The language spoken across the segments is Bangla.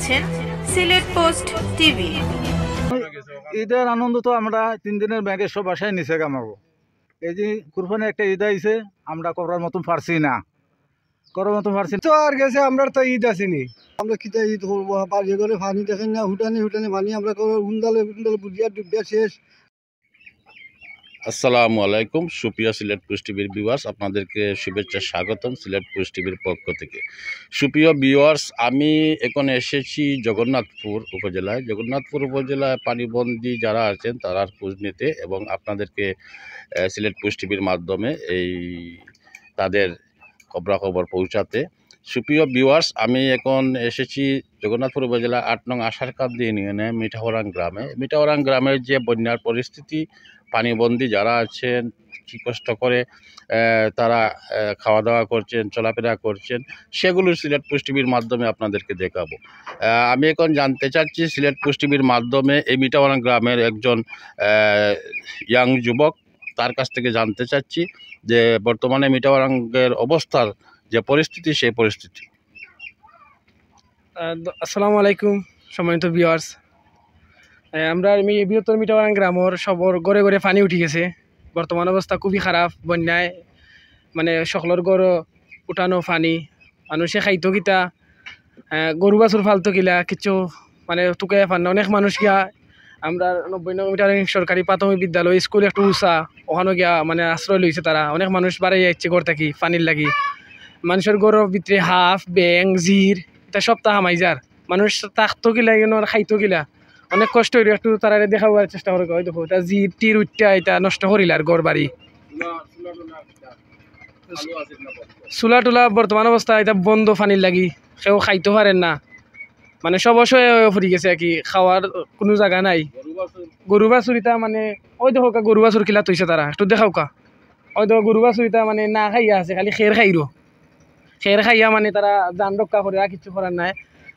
দেখছেন সিলেট পোস্ট টিভি। ঈদের আনন্দ তো আমরা 3 দিনের ব্যাগে সব বাসায় নিচে কামাবো। এই যে কুরবানি একটা ঈদ আইছে, আমরা করার মতন পারছি না, তো আর গেছে আমরা তো ঈদ আসেনি, আমরা কিতা ঈদ করবো? বাড়ি করে পানি দেখেন না, হুটানি পানি আমরা উন্দালে বুঝিয়া ডুবিয়া শেষ। আসসালামু আলাইকুম সুপ্রিয় সিলেট পোস্ট টিভির ভিউয়ার্স, আপনাদেরকে শুভেচ্ছা স্বাগতম সিলেট পোস্ট টিভির পক্ষ থেকে। সুপ্রিয় ভিউয়ার্স, আমি এখন এসেছি জগন্নাথপুর উপজেলায় পানিবন্দী যারা আছেন তারার খোঁজ নিতে এবং আপনাদেরকে সিলেট পোস্ট টিভির মাধ্যমে এই তাদের খবরাখবর পৌঁছাতে। সুপ্রিয় ভিউয়ার্স, আমি এখন এসেছি জগন্নাথপুর উপজেলা 8 নং আশারকান্দি ইউনিয়নে মিঠাওরাং গ্রামের যে বন্যার পরিস্থিতি, পানিবন্দী যারা আছেন, কী কষ্ট করে তারা খাওয়া দাওয়া করছেন, চলাফেরা করছেন, সেগুলো সিলেট পোস্ট টিভির মাধ্যমে আপনাদেরকে দেখাবো। আমি এখন জানতে চাচ্ছি সিলেট পোস্ট টিভির মাধ্যমে এই মিঠাওরাং গ্রামের একজন ইয়াং যুবক, তার কাছ থেকে জানতে চাচ্ছি যে বর্তমানে মিঠাওরাঙ্গের অবস্থার যে পরিস্থিতি, সেই পরিস্থিতি। আসসালামু আলাইকুম সম্মানিত ভিউয়ার্স, আমরা বৃহত্তর মিঠাওরাং গ্রামের সবর ঘরে ঘরে পানি উঠি গেছে। বর্তমান অবস্থা খুবই খারাপ, বন্যায় মানে সকলের ঘর উঠানো পানি, মানুষে খাইতো কিতা, গরু বাছুর ফালতো কিলা কিছু মানে টুকে পান না। অনেক মানুষ গিয়া আমরা 90 নং মিটার সরকারি প্রাথমিক বিদ্যালয় স্কুল একটু উঁচা, ওখানে গিয়া মানে আশ্রয় লইছে তারা। অনেক মানুষ বাড়াই যাচ্ছে ঘর থাকি পানির লাগি। মানুষের গরুর ভিতরে হাফ ব্যাং জির এটা সপ্তাহ হামাই যার মানুষ থাকতো কিলা খাইতো কিলা, অনেক কষ্ট হইল। একটু তারা দেখাবার চেষ্টা করে, ওই দেখো তা জির টির উঠটা এটা নষ্ট করিল আর ঘর বাড়ি। চুলা টুলা বর্তমান অবস্থা এটা বন্ধ পানির লাগি, কেউ খাইতে পারেন না, মানে সব অসহায় ফুরি গেছে আর কি, খাওয়ার কোনো জায়গা নাই। গরু বাছুর ইটা মানে ওই দেখো গরু বাছুর কিলা তৈছে তারা, একটু দেখাও কা। ওই দেখো গরু বাছুর ইটা মানে না খাইয়া আছে, খালি খের খাইয়া মানে তারা যান রক্ষা করে, আর কিছু করার নাই।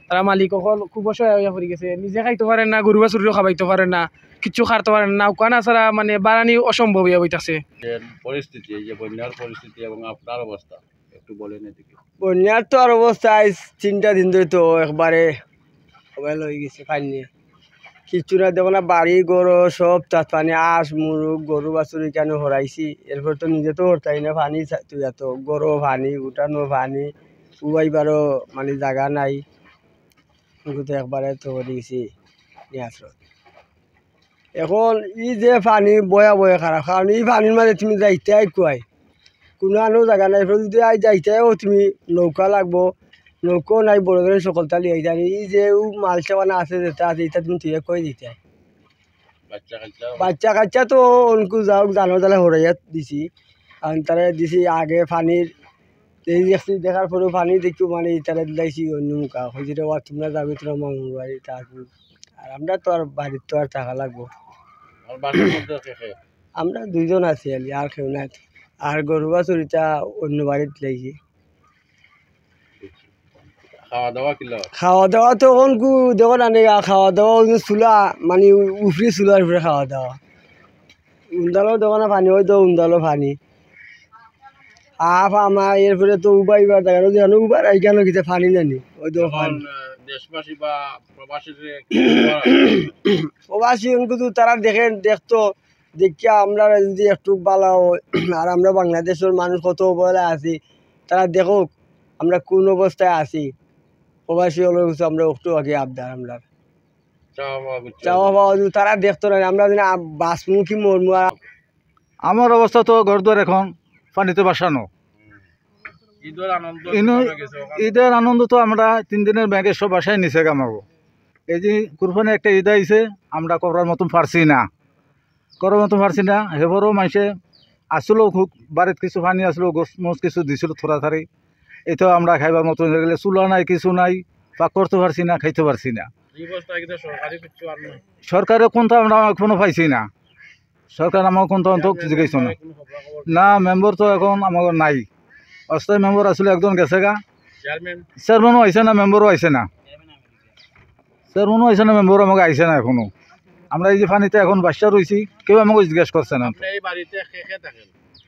তারা মালিক অকল খুব অসহায় হইয়া পড়ে গেছে, নিজে খাইতে পারেন না, গরু বাছুরিও খাবাইতে পারেন না, কিচ্ছু খাইতে পারেন না, নৌকা না ছাড়া মানে বাড়ানি অসম্ভব হইয়া হইতাছে পরিস্থিতি, এই যে বন্যার পরিস্থিতি এবং আপনার অবস্থা একটু বলেন এদিকে। বন্যার তো আর অবস্থা আজ 3টা দিন ধরে তো একবারে মোবাইল হয়ে গেছে পানি নিয়ে, কিচ্ছু না দেখো না, বাড়ি গরু সব তার পানি, আঁশ মুরুখ গরু বাছুরি কেন হরাইছি। এরপর তো নিজে তো হরতাই না, পানি তুই এত গরু পানি উঠানো পানি উবাইবারও মানে জায়গা নাই, কিন্তু একবারে তো হয়ে গেছি নিয়াসত। এখন ই যে পানি বয়া খারাপ, কারণ এই পানির মাঝে তুমি যাইতে কুয়াই কোনো আনো জায়গা নাই। এরপর যদি যাইতেও তুমি নৌকা লাগবো, নৌকাও নাই, বড় ধরনের সকল তালি হয়ে যায়। এই যে মাল চাবানা আছে যেটা আছে এটা তুমি তুই কয়ে দিতে বাচ্চা কাচ্চা তো অনকু যাও জানো জালে হরাইয়া দিছি, কারণ তারা দিছি আগে পানির এই দেখছি, দেখার পরেও পানি দেখি মানে তারা দিলাইছি অন্য মুখা হয়েছে তোমরা যাবে তোমরা মামুর বাড়ি, তারপর আর আমরা তো আর বাড়ির তো আর থাকা লাগবো। আমরা 2 জন আছি আর কেউ নাই, আর গরু বাছুরিটা অন্য বাড়িতে দিলাইছি। খাওয়া দাওয়া তো অনকু দেখো না, খাওয়া দাওয়া চুলা মানে উফরি চুলার উপরে খাওয়া দাওয়া, উন্দালো দেখো না পানি, ওই তো উন্দালো পানি আমার। এরপরে তো উবাইবার দেখা জানো উবার এই কেন কিছু পানি জানি, ওই তো দেশবাসী বা প্রবাসী কিন্তু তারা দেখতো দেখিয়া আমরা যদি একটু ভালো আর আমরা বাংলাদেশের মানুষ কত অবহেলায় আছি, তারা দেখো আমরা কোন অবস্থায় আছি। প্রবাসী হলো আমরা একটু আগে আবদার আমরা চাওয়া পাওয়া, তারা দেখতো না আমরা বাসমুখী মরমু। আমার অবস্থা তো ঘরদুয়ার এখন পানিতে বাসানো। ঈদের আনন্দ তো আমরা 3 দিনের ব্যাগে সব বাসায় নিচে কামাবো। এই যে কুরবানি একটা ঈদ আইছে, আমরা করার মতন পারছি না, হেবরও মাইসে আসলো খুব বাড়িতে কিছু পানি আসলো, গোস মোস কিছু দিছিল থোড়া থারি, এই তো আমরা খাইবার মতন হয়ে গেলে, চুলা নাই কিছু নাই, পাক করতে পারছি না, খাইতে পারছি না। সরকারের কোনটা আমরা এখনো পাইছি না, সরকার আমার কোনটা জিজ্ঞাসা না, মেম্বার তো এখন আমার নাই। অস্থায়ী মেম্বার আসলে একজন গেছে গা, চেয়ারম্যানও আইসে না, মেম্বারও আইসে না, মেম্বারও আমাকে আইসে না এখনো। আমরা এই যে পানিতে এখন বাচ্চা রয়েছি, কেউ আমাকে জিজ্ঞেস করছে না।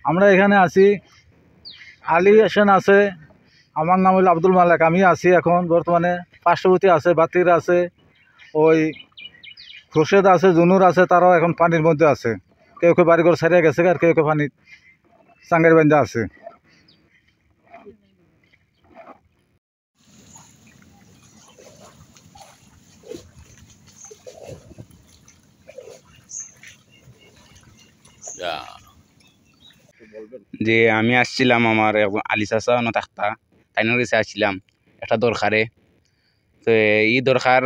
আমরা এখানে আছি, আলী হোসেন আছে, আমার নাম হলো আব্দুল মালেক, আমি আছি এখন বর্তমানে পার্শ্ববর্তী আছে, বাতির আছে, ওই খোরশেদ আছে, জুনুর আছে, তারাও এখন পানির মধ্যে আছে। কেউ কেউ বাড়িঘর ছাড়িয়ে গেছে আর কেউ কেউ পানির চাঙ্গের বান্ধা আছে। যে আমি আসছিলাম আমার আলি চাচা না থাকতা তাইনের কাছে আসছিলাম একটা দরকারে। তো এই দরকার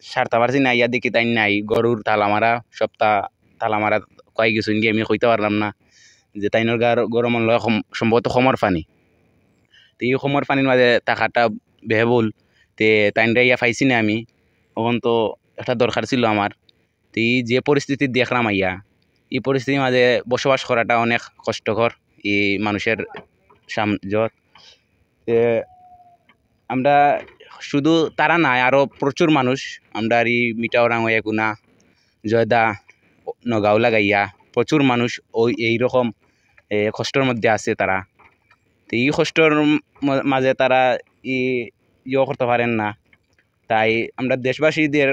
সারতে পারছি না, ইয়া দেখি তাই নাই গরুর তালামারা সপ্তাহ তালামারা কয়ে গেছুন গিয়ে আমি কইতে পারলাম না যে তাইনের গরম লয় সম্ভবত সমর পানি। তো এই সমর পানির মাঝে টাকাটা বেহবুল তে তাইনরা ইয়া পাইছি না আমি। তখন তো একটা দরকার ছিল আমার। তো এই যে পরিস্থিতি দেখলাম আইয়া, এই পরিস্থিতির মাঝে বসবাস করাটা অনেক কষ্টকর এই মানুষের সামজত। আমরা শুধু তারা নাই, আরও প্রচুর মানুষ আমরা এই মিটাওরাং একুনা জয়দা নগাঁও লাগাইয়া প্রচুর মানুষ ওই এইরকম কষ্টের মধ্যে আছে তারা। তো এই কষ্টের মাঝে তারা ইয়ে করতে পারেন না। তাই আমরা দেশবাসীদের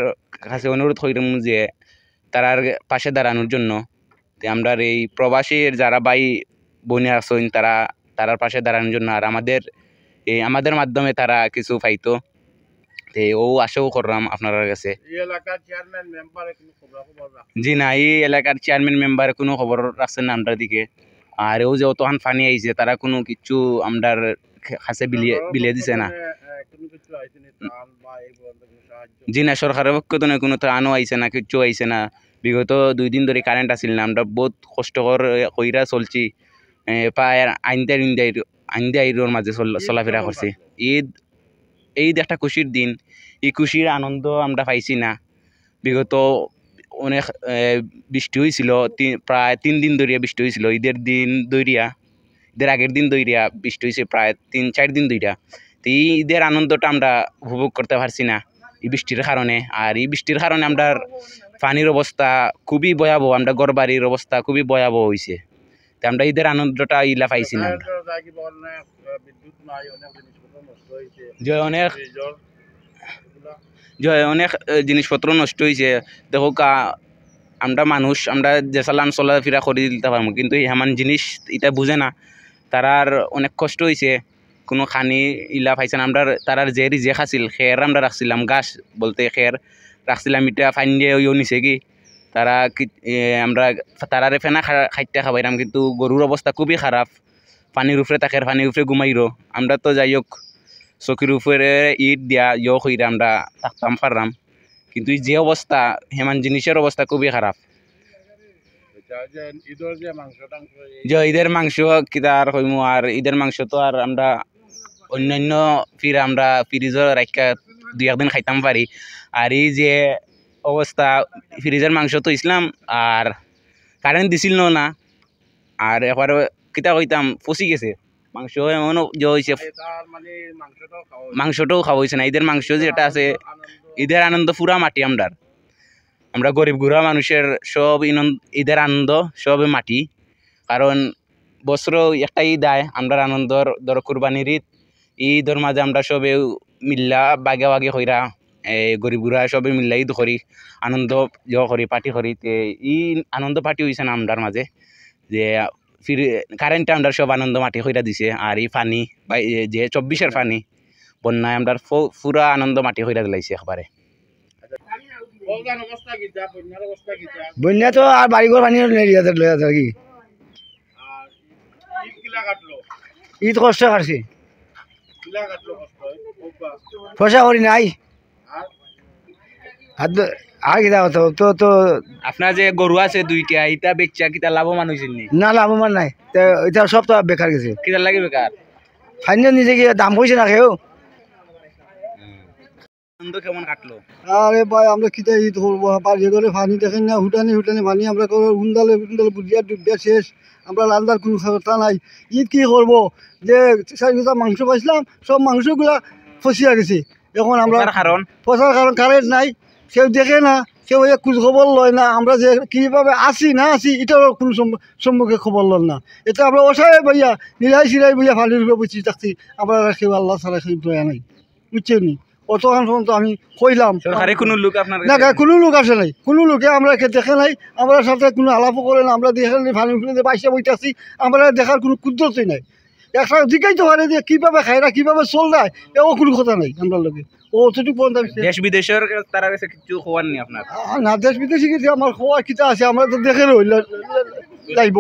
কাছে অনুরোধ করিম যে তারার পাশে দাঁড়ানোর জন্য। আমরা এই প্রবাসীর যারা ভাই বোনে আছেন তারার পাশে দাঁড়ানোর জন্য, আর আমাদের মাধ্যমে তারা কিছু পাইতো তে ও আশাও করলাম আপনার কাছে। জি না, এই এলাকার চেয়ারম্যান মেম্বার কোনো খবর রাখছেন না আমরা দিকে। আর ও যে অতখান ফানি আইছে তারা কোনো কিছু আমরা কাছে বিলিয়ে দিছে না। জি না, সরকারের পক্ষ তো কোনো ত্রাণও আইছে না, কিচ্ছু আইছে না। বিগত 2 দিন ধরে কারেন্ট আসিল না, আমরা বহুত কষ্টকর কইরা চলছি। প্রায় আইনদাইর মাঝে চলাফেরা করছি। ঈদ একটা খুশির দিন, এই খুশির আনন্দ আমরা পাইছি না। বিগত অনেক বৃষ্টি হয়েছিল, প্রায় 3 দিন ধরিয়া বৃষ্টি হয়েছিল। ঈদের আগের দিন দইরিয়া বৃষ্টি হয়েছে প্রায় 3-4 দিন ধরিয়া। তো এই ঈদের আনন্দটা আমরা উপভোগ করতে পারছি না এই বৃষ্টির কারণে। আর এই বৃষ্টির কারণে আমরা পানির অবস্থা খুবই ভয়াবহ, আমরা ঘরবাড়ির অবস্থা খুবই ভয়াবহ হয়েছে। তো আমরা ঈদের আনন্দটা ইলা পাইছি না। অনেক জিনিসপত্র নষ্ট হয়েছে। দেখো আমরা মানুষ, আমরা যে চালান চলাফেরা করে দিতে পারবো, কিন্তু এমন জিনিস এটা বুঝে না। তারার অনেক কষ্ট হয়েছে, কোনো খানি ইলা পাইছে না। আমরা তারার যে খাছিল খের আমরা রাখছিলাম, গাছ বলতে খের রাখছিলাম, এটা ফাইন দিয়ে ইয়ে নিছে কি তারা আমরা তারারে ফেনা খাইতে খাবাইলাম, কিন্তু গরুর অবস্থা খুবই খারাপ। পানির উপরে তাকের পানির উপরে ঘুমাইরো। আমরা তো যাই হোক চকির উপরে ইট দিয়া হইরা আমরা থাকতাম পারলাম, কিন্তু যে অবস্থা হেমান জিনিসের অবস্থা খুবই খারাপ। ঈদের মাংস কিতা আর কইমু, আর ঈদের মাংস তো আর আমরা অন্যান্য আমরা ফ্রিজে রাখা 2-1 দিন খাইতাম পারি। আর এই যে অবস্থা ফ্রিজের মাংস তো ইসলাম, আর কারেন্ট দিছিল না, আর একবার কিতা কইতাম পচি গেছে মাংস, এমনও যে হয়েছে মাংসটাও খাওয়া হয়েছে না। ঈদের মাংস যেটা আছে, ঈদের আনন্দ পুরা মাটি। আমরা গরিব গুড়া মানুষের সব ঈদের আনন্দ সব মাটি। কারণ বছর একটা ঈদ আয়, আমরা আনন্দর ধর কুরবানির ঈদের মাঝে আমরা সবে মিল্লা বাগে হইরা গরিব গুড়া সবে মিল্লা ঈদ করি, আনন্দ করি, পার্টি করি। ই আনন্দ পার্টি হয়েছে না আমরার মাঝে, যে কারেন্টটা আমরা সব আনন্দ মাটি হইরা দিছে। আর এই পানি বা যে 24-এর পানি বন্যায় আমরা পুরা আনন্দ মাটি হইরা দিলাইছে একবারে। বন্যা তো আর বাড়িঘর পানি লইয়া কি ঈদ কষ্ট কাটছি, পয়সা করি নাই। আর কিতা তো তো আপনার যে গরু আছে 2টা, এটা বেচা কিতা লাভবান হয়েছেন না? লাভবান নাই, এটা সব তো বেকার গেছে। কিতা লাগে বেকার? ফাইন নিজে কি দাম কইছে না কেউ? আনন্দ কেমন কাটলো? আরে ভাই আমরা কিতা ঈদ করবো, বাড়ি করে পানি দেখেন না, হুটানি পানি আমরা উন্দালে বুঝিয়া ডুবিয়া শেষ। আমরা রান্নার কোনো ব্যবস্থা নাই। ঈদ কি করবো, যে 4 মাংস পাইছিলাম সব মাংসগুলা ফসিয়া গেছে। এখন আমরা পয়সার কারণ কারেন্ট নাই, কেউ দেখে না, কেউ খোঁজ খবর লয় না। আমরা যে কীভাবে আসি না আসি এটারও কোনো সম্মুখে খবর লন না। এটা আমরা অসহায় ভাইয়া নিরাই সিরাই ভাইয়া পানির উপরে বসে থাকছি। আমরা কেউ আল্লাহ ছাড়া কেউ দয়া নাই, বুঝছেন নি? অতক্ষণ পর্যন্ত আমি কইলাম সরকারে কোনো লোক আপনার না কোনো লোক আসে নাই, কোনো লোকে আমরা দেখে নাই, আমরা সাথে কোনো আলাপও করে না, আমরা দেখে নাই ফানি ফুলে বাইসে বইতেছি, আমরা দেখার কোনো কুদরতই নাই। একটা জিজ্ঞাসা পারে যে কীভাবে খায় না কীভাবে চল যায় এও কোনো কথা নাই আমরা লোকে। ও অতটুকু পর্যন্ত দেশ বিদেশের তারা কাছে কিছু খবর নেই আপনার? না দেশ বিদেশি কিছু আমার খোয়া কিতা আছে আমরা তো দেখে রইল লাইব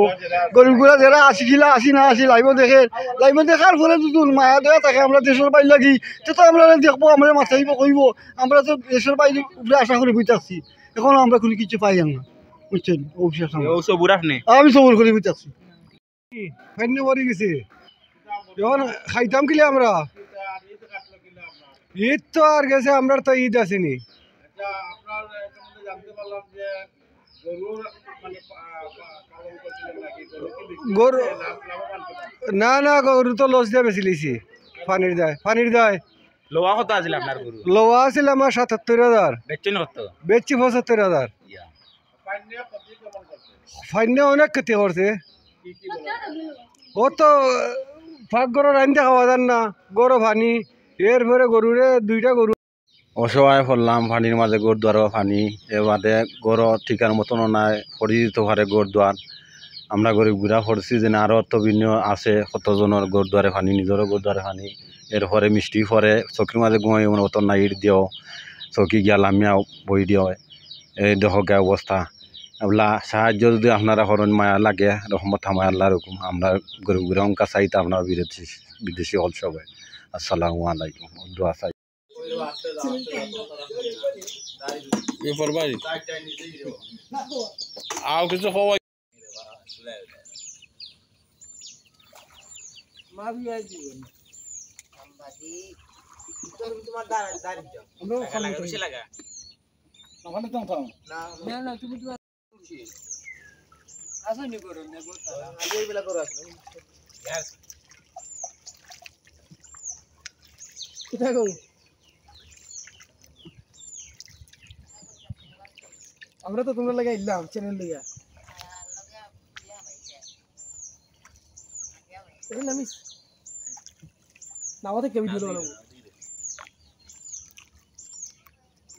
গরিবগুলা যারা আসিছিল আসি না আসি লাইব দেখার পরে যদি মায়া দেওয়া থাকে আমরা দেশের বাইরে লাগি তো আমরা দেখবো, আমরা মাথাইব কইব, আমরা তো দেশের বাইরে উপরে আশা করে বইতেছি, এখন আমরা কোনো কিছু পাই না বুঝছেন। আমি সবর করে বইতেছি খাইন্য মরে গেছে, এখন খাইতাম কিলে আমরা ঈদ তো আর গেছে, আমরা তো ঈদ আসেনি। গরু না না গরু তো লস দিয়ে বেশি লিছি, পানির দায় লোয়া কত আছিল আপনার গরু? লোয়া আছিল আমার ৭৭,০০০, বেচছেন কত? বেচছি ৭৫,০০০। ফাইন্য অনেক ক্ষতি করছে, ও তো ফাঁক গরুর আনতে খাওয়া যান না, গরু ভানি এরপরে গরুরে 2টা গরু অসহায় হলাম পানির মাঝে গড় দুয়ারও পানি, এ বাদে গড় ঠিকার মতনও নাই, পড়ি দিতে পারে গড় দুয়ার। আমরা গরিব ঘুরা পড়ছি যে আরও তো ভিন্ন আছে কতজনের গড় দুয়ারে পানি, নিজেরও গড় দুয়ারে পানি, এরপরে মিষ্টি পরে চকির মাঝে ঘুমাই অত নাইট দিও, চকি গিয়া লামিয়াও বই দিও, এই দেখো গে অবস্থা। এগুলা সাহায্য যদি আপনারা হরণ মায়া লাগে রহমত হামায় আল্লাহ রকম, আমরা গরিব ঘুরা অঙ্কা চাইতে আপনার বিদেশি হল সবাই। আসসালামু আলাইকুম, দোয়া চাই। আর কিছু খবর আমরা তো তোমরা লাগে ইলাম চ্যানেল লিয়া আমি নাওতে কে ভিডিও বানাবো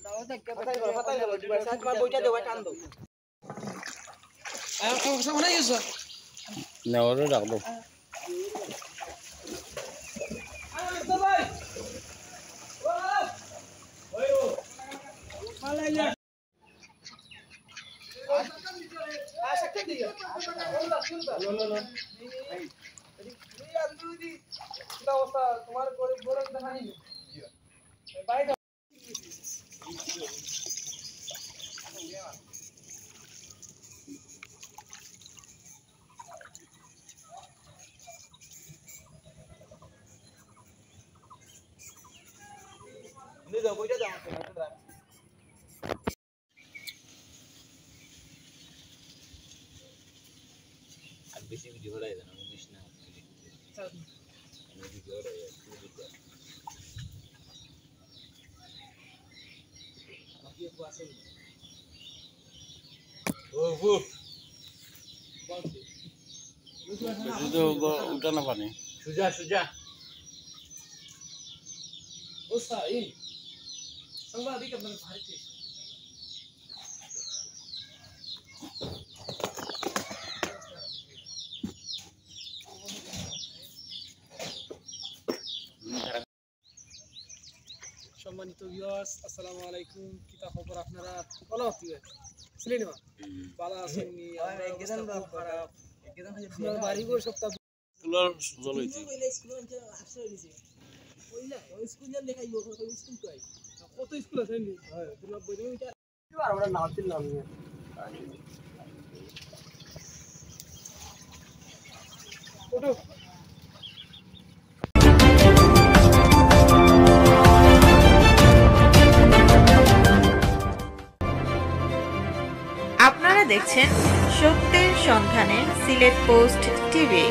নাওতে কে পাতা দিবা সাত মার বইটা দেবা টান দাও আর কোন সময় নাই গেছো নেওয়ারে রাখবো। বেশি ভিডিও বানাই দেন আমি মিস না উঠা না পানি সুজা ওস্তা এই সাংবাদিক আপনার ভারতে সম্মানিত ভিউয়ার্স আসসালামু আলাইকুম, কিতা খবর আপনারা? ভালো আছেন? ছিলেন না ভালো আছেন? আমরা একদম খারাপ, একদম আপনার বাড়ি গো সপ্তাহ তুলার জল হইছে স্কুল আসছে নিছে ওইলা স্কুল যান দেখাইবো স্কুল কই কত স্কুল আছে নি তোমরা বইতে এটা আমরা নাম ছিলাম ওটো আপনারা দেখছেন সত্যের সন্ধানে সিলেট পোস্ট টিভি।